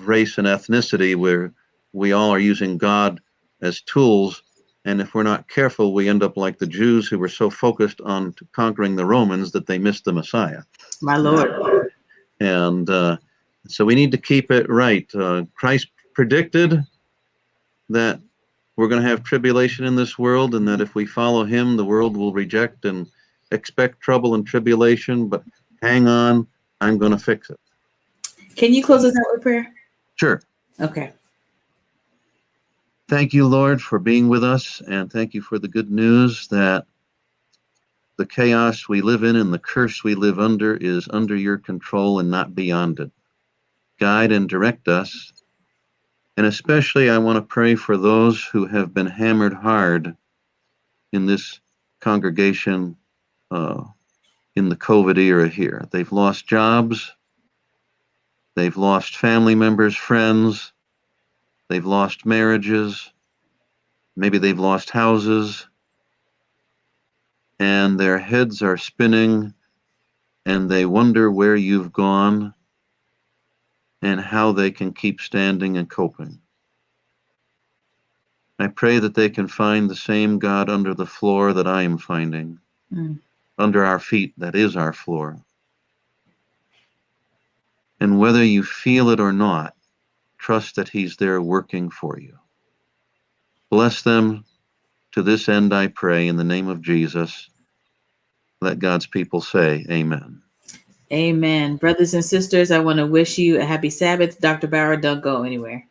race and ethnicity, where we all are using God as tools. And if we're not careful, we end up like the Jews, who were so focused on conquering the Romans that they missed the Messiah. My Lord. And so we need to keep it right. Christ predicted that we're going to have tribulation in this world, and that if we follow him, the world will reject and expect trouble and tribulation. But hang on, I'm going to fix it. Can you close us out with prayer? Sure. Okay. Thank you, Lord, for being with us, and thank you for the good news that the chaos we live in and the curse we live under is under your control and not beyond it. Guide and direct us. And especially, I want to pray for those who have been hammered hard in this congregation in the COVID era here. They've lost jobs. They've lost family members, friends. They've lost marriages. Maybe they've lost houses. And their heads are spinning, and they wonder where you've gone and how they can keep standing and coping. I pray that they can find the same God under the floor that I am finding, under our feet, that is our floor. And whether you feel it or not, trust that he's there working for you. Bless them. To this end, I pray in the name of Jesus. Let God's people say amen. Amen. Brothers and sisters, I want to wish you a happy Sabbath. Dr. Bauer, don't go anywhere.